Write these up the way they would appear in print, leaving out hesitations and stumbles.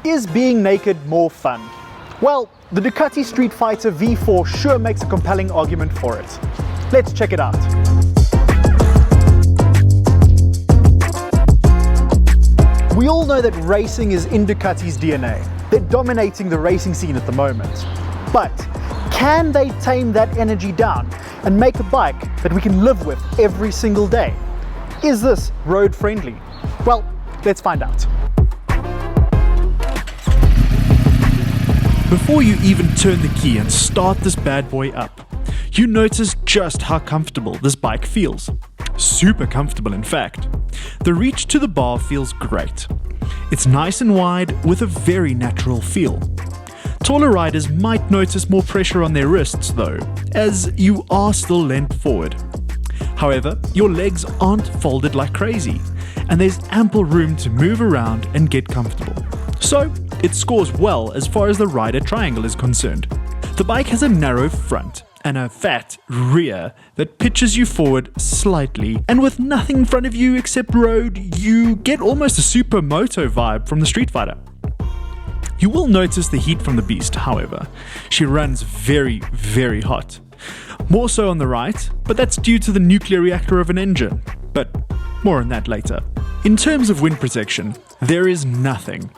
Is being naked more fun? Well, the Ducati Streetfighter V4 sure makes a compelling argument for it. Let's check it out. We all know that racing is in Ducati's DNA. They're dominating the racing scene at the moment. But can they tame that energy down and make a bike that we can live with every single day? Is this road friendly? Well, let's find out. Before you even turn the key and start this bad boy up, you notice just how comfortable this bike feels. Super comfortable, in fact. The reach to the bar feels great. It's nice and wide with a very natural feel. Taller riders might notice more pressure on their wrists though, as you are still leant forward. However, your legs aren't folded like crazy, and there's ample room to move around and get comfortable. So, it scores well as far as the rider triangle is concerned. The bike has a narrow front and a fat rear that pitches you forward slightly, and with nothing in front of you except road, you get almost a supermoto vibe from the Streetfighter. You will notice the heat from the beast, however. She runs very, very hot. More so on the right, but that's due to the nuclear reactor of an engine. But more on that later. In terms of wind protection, there is nothing.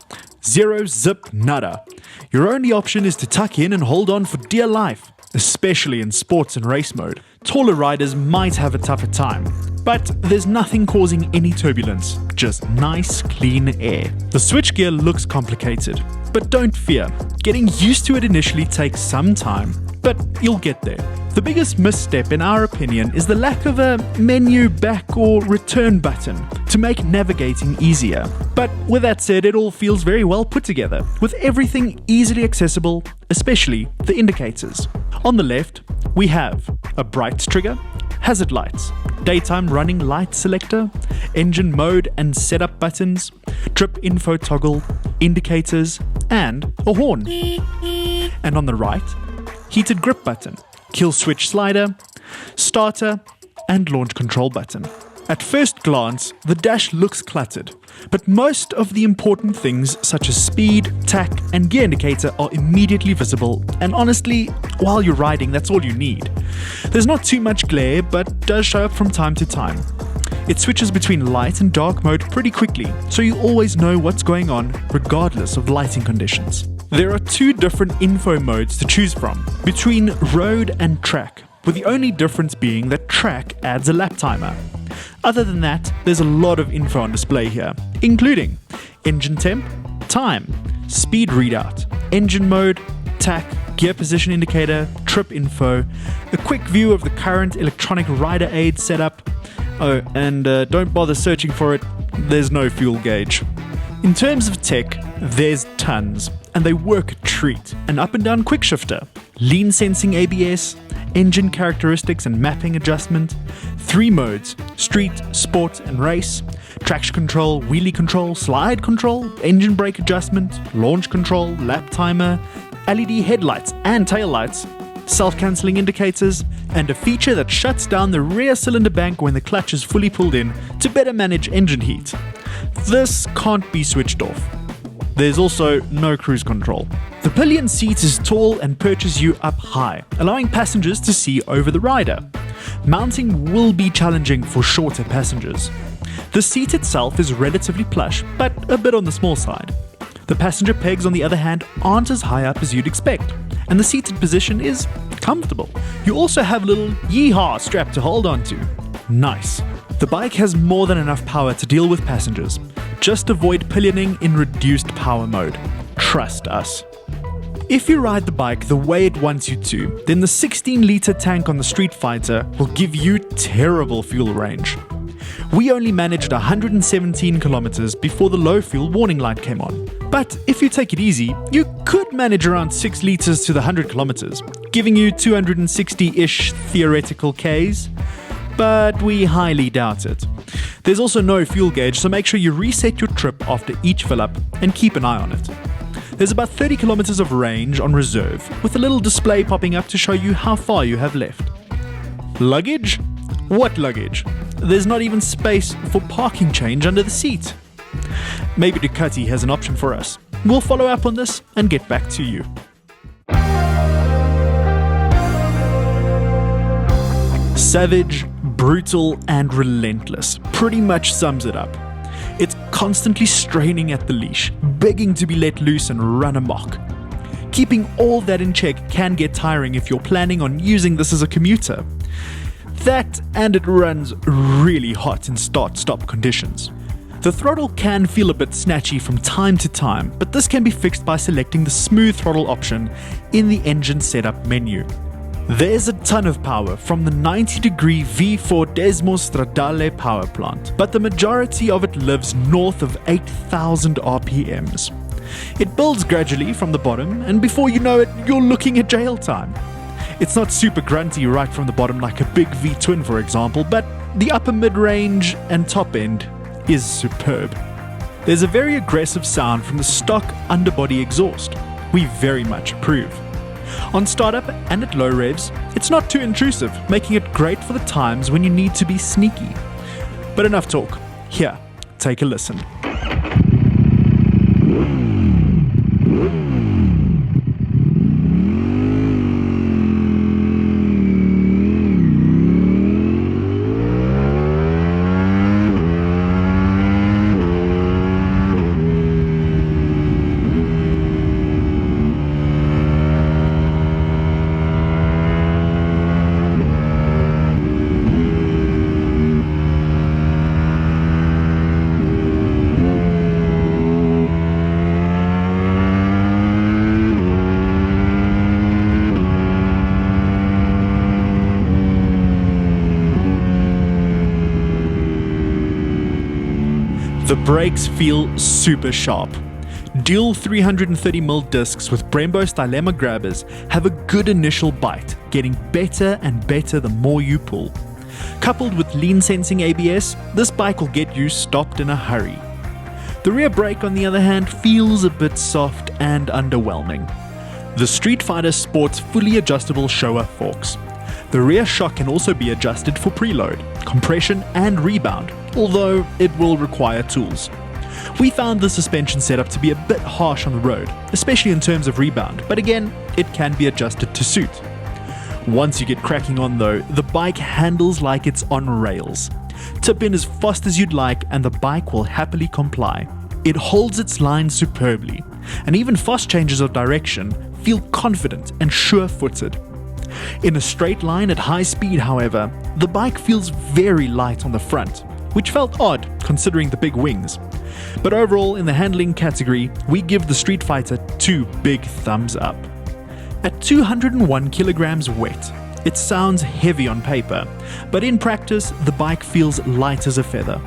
Zero zip nada. Your only option is to tuck in and hold on for dear life, especially in sports and race mode. Taller riders might have a tougher time, but there's nothing causing any turbulence, just nice clean air. The switchgear looks complicated, but don't fear. Getting used to it initially takes some time, but you'll get there. The biggest misstep in our opinion is the lack of a menu back or return button to make navigating easier. But with that said, it all feels very well put together, with everything easily accessible, especially the indicators. On the left, we have a bright trigger, hazard lights, daytime running light selector, engine mode and setup buttons, trip info toggle, indicators, and a horn. And on the right, heated grip button, kill switch slider, starter, and launch control button. At first glance, the dash looks cluttered, but most of the important things such as speed, tack, and gear indicator are immediately visible, and honestly, while you're riding, that's all you need. There's not too much glare, but does show up from time to time. It switches between light and dark mode pretty quickly, so you always know what's going on regardless of lighting conditions. There are two different info modes to choose from, between road and track, with the only difference being that track adds a lap timer. Other than that, there's a lot of info on display here, including engine temp, time, speed readout, engine mode, tack, gear position indicator, trip info, a quick view of the current electronic rider aid setup. Oh, and don't bother searching for it, there's no fuel gauge. In terms of tech, there's tons, and they work a treat. An up and down quick shifter, lean sensing ABS, engine characteristics and mapping adjustment, 3 modes, street, sport and race, traction control, wheelie control, slide control, engine brake adjustment, launch control, lap timer, LED headlights and taillights, self-cancelling indicators, and a feature that shuts down the rear cylinder bank when the clutch is fully pulled in to better manage engine heat. This can't be switched off. There's also no cruise control. The pillion seat is tall and perches you up high, allowing passengers to see over the rider. Mounting will be challenging for shorter passengers. The seat itself is relatively plush, but a bit on the small side. The passenger pegs, on the other hand, aren't as high up as you'd expect, and the seated position is comfortable. You also have a little yeehaw strap to hold on to. Nice. The bike has more than enough power to deal with passengers. Just avoid pillioning in reduced power mode. Trust us. If you ride the bike the way it wants you to, then the 16-litre tank on the Streetfighter will give you terrible fuel range. We only managed 117 kilometers before the low fuel warning light came on. But if you take it easy, you could manage around 6 liters to the 100 kilometers, giving you 260-ish theoretical Ks. But we highly doubt it. There's also no fuel gauge, so make sure you reset your trip after each fill up and keep an eye on it. There's about 30 kilometers of range on reserve, with a little display popping up to show you how far you have left. Luggage? What luggage? There's not even space for parking change under the seat. Maybe Ducati has an option for us. We'll follow up on this and get back to you. Savage, brutal, and relentless pretty much sums it up. It's constantly straining at the leash, begging to be let loose and run amok. Keeping all that in check can get tiring if you're planning on using this as a commuter. That, and it runs really hot in start-stop conditions. The throttle can feel a bit snatchy from time to time, but this can be fixed by selecting the smooth throttle option in the engine setup menu. There's a ton of power from the 90-degree V4 Desmos Stradale power plant, but the majority of it lives north of 8,000 RPMs. It builds gradually from the bottom, and before you know it, you're looking at jail time. It's not super grunty right from the bottom like a big V-twin for example, but the upper mid-range and top end is superb. There's a very aggressive sound from the stock underbody exhaust. We very much approve. On startup and at low revs, it's not too intrusive, making it great for the times when you need to be sneaky. But enough talk. Here, take a listen. The brakes feel super sharp. Dual 330mm discs with Brembo Stylema grabbers have a good initial bite, getting better and better the more you pull. Coupled with lean sensing ABS, this bike will get you stopped in a hurry. The rear brake, on the other hand, feels a bit soft and underwhelming. The Streetfighter sports fully adjustable Showa forks. The rear shock can also be adjusted for preload, compression and rebound, although it will require tools. We found the suspension setup to be a bit harsh on the road, especially in terms of rebound, but again, it can be adjusted to suit. Once you get cracking on though, the bike handles like it's on rails. Tip in as fast as you'd like and the bike will happily comply. It holds its line superbly, and even fast changes of direction feel confident and sure-footed. In a straight line at high speed, however, the bike feels very light on the front, which felt odd considering the big wings. But overall, in the handling category, we give the Streetfighter 2 big thumbs up. At 201 kilograms wet, it sounds heavy on paper, but in practice, the bike feels light as a feather.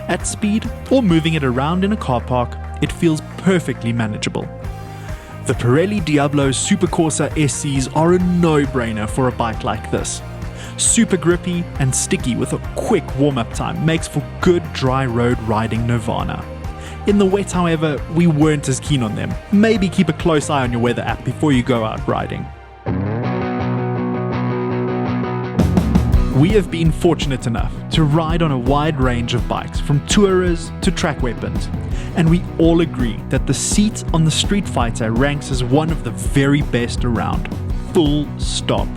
At speed, or moving it around in a car park, it feels perfectly manageable. The Pirelli Diablo Super Corsa SCs are a no-brainer for a bike like this. Super grippy and sticky with a quick warm-up time makes for good dry road riding nirvana. In the wet, however, we weren't as keen on them. Maybe keep a close eye on your weather app before you go out riding. We have been fortunate enough to ride on a wide range of bikes, from tourers to track weapons, and we all agree that the seat on the Streetfighter ranks as one of the very best around. Full stop.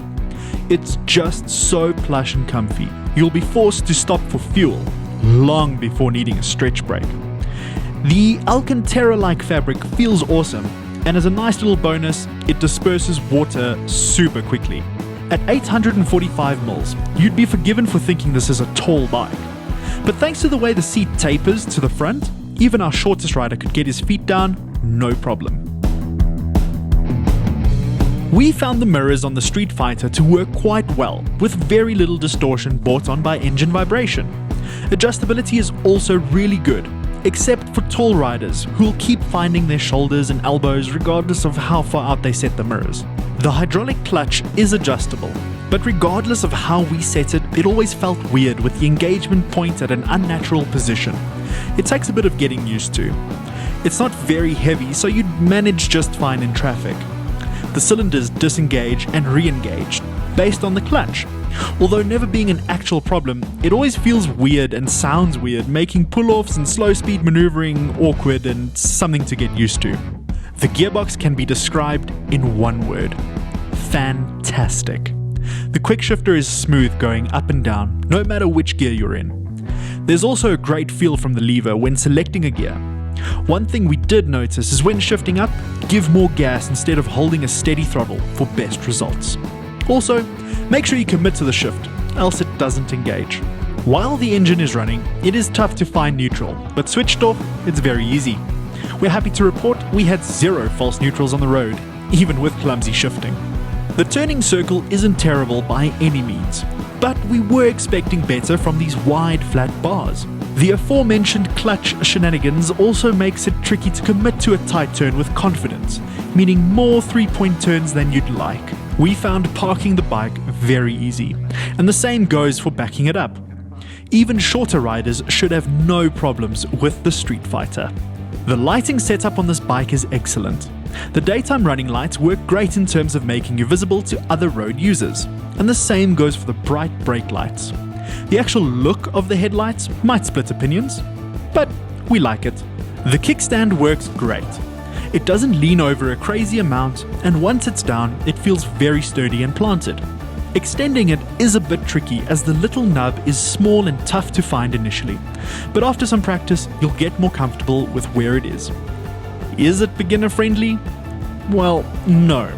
It's just so plush and comfy, you'll be forced to stop for fuel long before needing a stretch break. The Alcantara-like fabric feels awesome, and as a nice little bonus, it disperses water super quickly. At 845 mils, you'd be forgiven for thinking this is a tall bike. But thanks to the way the seat tapers to the front, even our shortest rider could get his feet down, no problem. We found the mirrors on the Streetfighter to work quite well, with very little distortion brought on by engine vibration. Adjustability is also really good, except for tall riders who'll keep finding their shoulders and elbows regardless of how far out they set the mirrors. The hydraulic clutch is adjustable, but regardless of how we set it, it always felt weird with the engagement point at an unnatural position. It takes a bit of getting used to. It's not very heavy, so you'd manage just fine in traffic. The cylinders disengage and re-engage based on the clutch. Although never being an actual problem, it always feels weird and sounds weird, making pull-offs and slow speed maneuvering awkward and something to get used to. The gearbox can be described in one word: fantastic. The quick shifter is smooth going up and down, no matter which gear you're in. There's also a great feel from the lever when selecting a gear. One thing we did notice is when shifting up, give more gas instead of holding a steady throttle for best results. Also, make sure you commit to the shift, else it doesn't engage. While the engine is running, it is tough to find neutral, but switched off, it's very easy. We're happy to report we had 0 false neutrals on the road, even with clumsy shifting. The turning circle isn't terrible by any means, but we were expecting better from these wide flat bars. The aforementioned clutch shenanigans also makes it tricky to commit to a tight turn with confidence, meaning more 3-point turns than you'd like. We found parking the bike very easy, and the same goes for backing it up. Even shorter riders should have no problems with the Streetfighter. The lighting setup on this bike is excellent. The daytime running lights work great in terms of making you visible to other road users, and the same goes for the bright brake lights. The actual look of the headlights might split opinions, but we like it. The kickstand works great. It doesn't lean over a crazy amount, and once it's down, it feels very sturdy and planted. Extending it is a bit tricky as the little nub is small and tough to find initially, but after some practice, you'll get more comfortable with where it is. Is it beginner friendly? Well, no.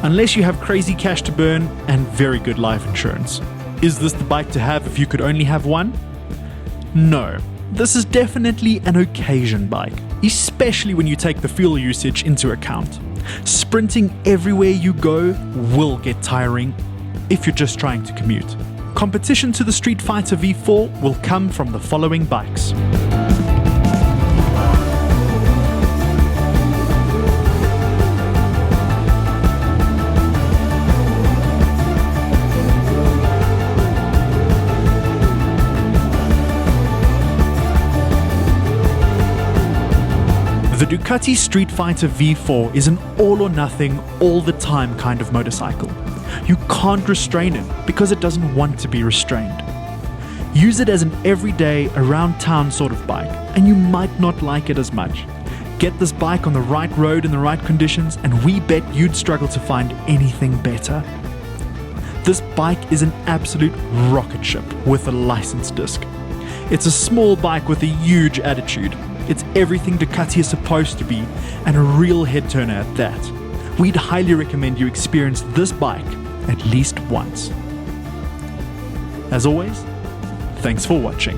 Unless you have crazy cash to burn and very good life insurance. Is this the bike to have if you could only have one? No. This is definitely an occasion bike, especially when you take the fuel usage into account. Sprinting everywhere you go will get tiring if you're just trying to commute. Competition to the Streetfighter V4 will come from the following bikes. The Ducati Streetfighter V4 is an all-or-nothing, all-the-time kind of motorcycle. You can't restrain it because it doesn't want to be restrained. Use it as an everyday, around-town sort of bike, and you might not like it as much. Get this bike on the right road in the right conditions, and we bet you'd struggle to find anything better. This bike is an absolute rocket ship with a licensed disc. It's a small bike with a huge attitude. It's everything Ducati is supposed to be, and a real head turner at that. We'd highly recommend you experience this bike at least once. As always, thanks for watching.